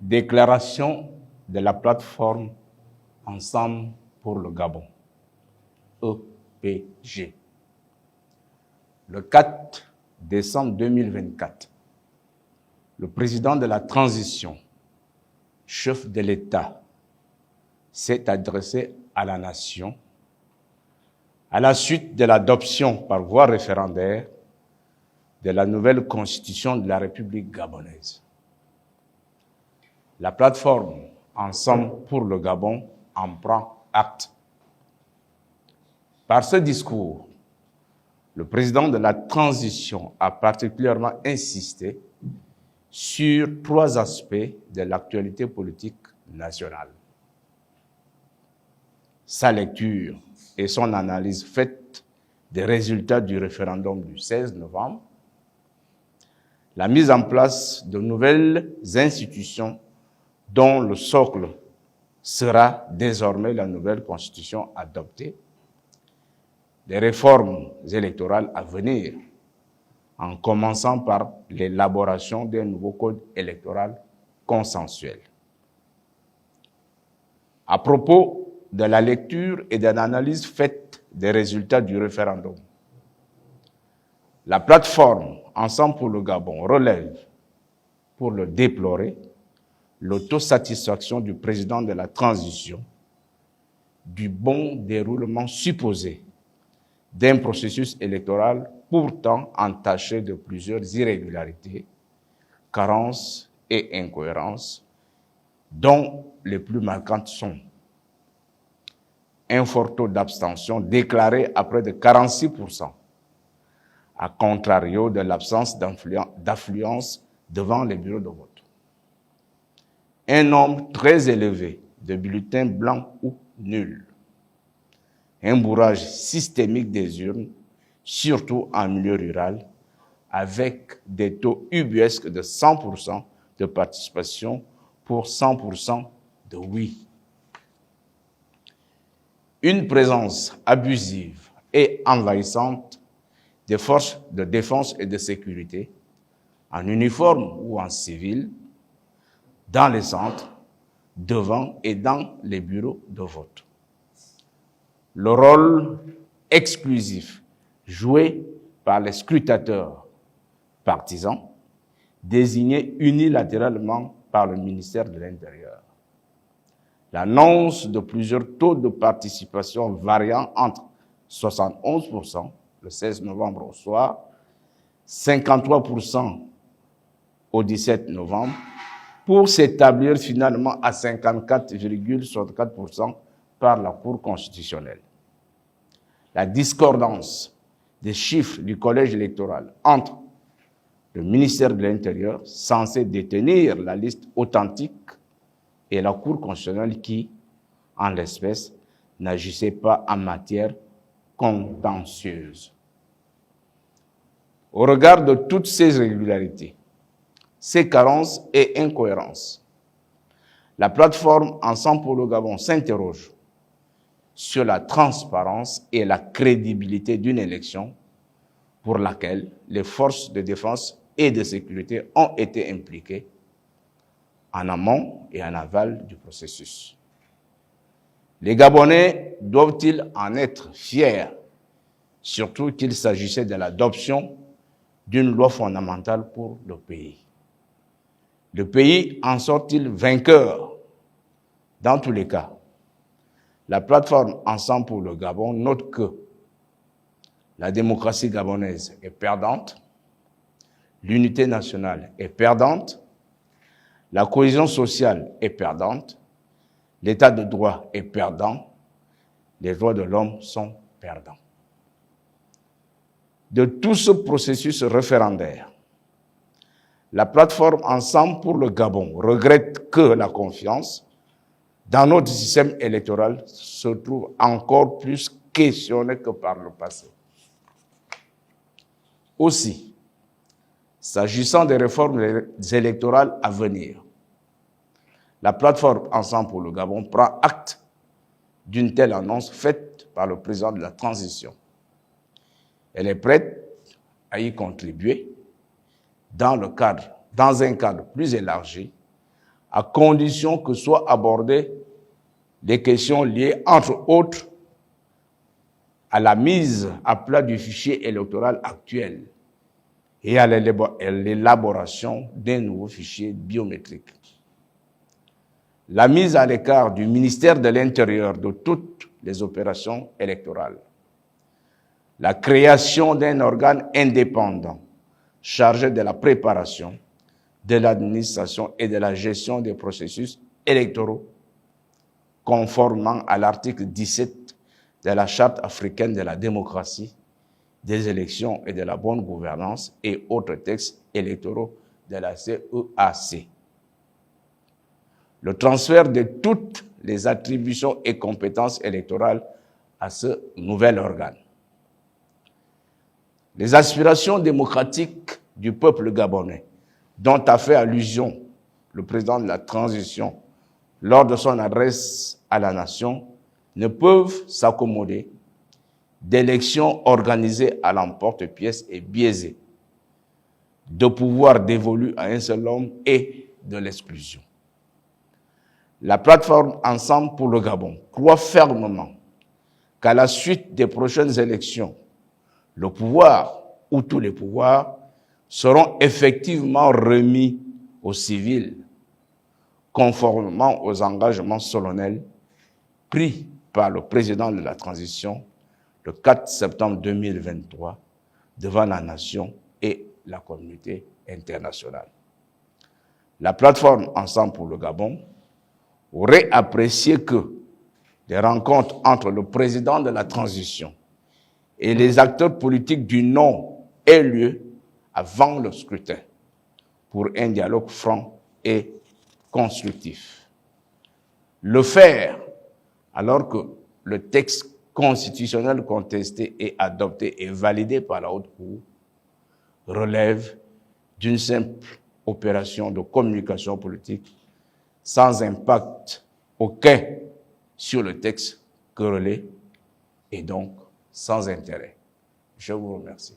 Déclaration de la plateforme Ensemble pour le Gabon, EPG. Le 4 décembre 2024, le président de la transition, chef de l'État, s'est adressé à la nation à la suite de l'adoption par voie référendaire de la nouvelle constitution de la République gabonaise. La plateforme Ensemble pour le Gabon en prend acte. Par ce discours, le président de la transition a particulièrement insisté sur 3 aspects de l'actualité politique nationale. Sa lecture et son analyse faite des résultats du référendum du 16 novembre, la mise en place de nouvelles institutions dont le socle sera désormais la nouvelle constitution adoptée, les réformes électorales à venir, en commençant par l'élaboration d'un nouveau code électoral consensuel. À propos de la lecture et de l'analyse faite des résultats du référendum, la plateforme Ensemble pour le Gabon relève, pour le déplorer, l'autosatisfaction du président de la transition du bon déroulement supposé d'un processus électoral pourtant entaché de plusieurs irrégularités, carences et incohérences, dont les plus marquantes sont un fort taux d'abstention déclaré à près de 46%, à contrario de l'absence d'affluence devant les bureaux de vote. Un nombre très élevé de bulletins blancs ou nuls. Un bourrage systémique des urnes, surtout en milieu rural, avec des taux ubuesques de 100% de participation pour 100% de oui. Une présence abusive et envahissante des forces de défense et de sécurité, en uniforme ou en civil, dans les centres, devant et dans les bureaux de vote. Le rôle exclusif joué par les scrutateurs partisans, désignés unilatéralement par le ministère de l'Intérieur. L'annonce de plusieurs taux de participation variant entre 71% le 16 novembre au soir, 53% au 17 novembre, pour s'établir finalement à 54,64% par la Cour constitutionnelle. La discordance des chiffres du collège électoral entre le ministère de l'Intérieur, censé détenir la liste authentique, et la Cour constitutionnelle qui, en l'espèce, n'agissait pas en matière contentieuse. Au regard de toutes ces irrégularités, ces carences et incohérences, la plateforme Ensemble pour le Gabon s'interroge sur la transparence et la crédibilité d'une élection pour laquelle les forces de défense et de sécurité ont été impliquées en amont et en aval du processus. Les Gabonais doivent-ils en être fiers, surtout qu'il s'agissait de l'adoption d'une loi fondamentale pour le pays? Le pays en sort-il vainqueur? Dans tous les cas, la plateforme Ensemble pour le Gabon note que la démocratie gabonaise est perdante, l'unité nationale est perdante, la cohésion sociale est perdante, l'état de droit est perdant, les droits de l'homme sont perdants. De tout ce processus référendaire, la plateforme Ensemble pour le Gabon regrette que la confiance dans notre système électoral se trouve encore plus questionnée que par le passé. Aussi, s'agissant des réformes électorales à venir, la plateforme Ensemble pour le Gabon prend acte d'une telle annonce faite par le président de la transition. Elle est prête à y contribuer dans un cadre plus élargi, à condition que soient abordées des questions liées, entre autres, à la mise à plat du fichier électoral actuel et à l'élaboration d'un nouveau fichier biométrique. La mise à l'écart du ministère de l'Intérieur de toutes les opérations électorales. La création d'un organe indépendant chargé de la préparation, de l'administration et de la gestion des processus électoraux, conformément à l'article 17 de la Charte africaine de la démocratie, des élections et de la bonne gouvernance et autres textes électoraux de la CEAC. Le transfert de toutes les attributions et compétences électorales à ce nouvel organe. Les aspirations démocratiques du peuple gabonais, dont a fait allusion le président de la transition lors de son adresse à la nation, ne peuvent s'accommoder d'élections organisées à l'emporte-pièce et biaisées, de pouvoir dévolu à un seul homme et de l'exclusion. La plateforme Ensemble pour le Gabon croit fermement qu'à la suite des prochaines élections, le pouvoir ou tous les pouvoirs seront effectivement remis aux civils, conformément aux engagements solennels pris par le président de la transition le 4 septembre 2023 devant la nation et la communauté internationale. La plateforme Ensemble pour le Gabon aurait apprécié que des rencontres entre le président de la transition et les acteurs politiques du non aient lieu avant le scrutin pour un dialogue franc et constructif. Le faire alors que le texte constitutionnel contesté et adopté et validé par la Haute Cour relève d'une simple opération de communication politique sans impact aucun sur le texte querellé et donc sans intérêt. Je vous remercie.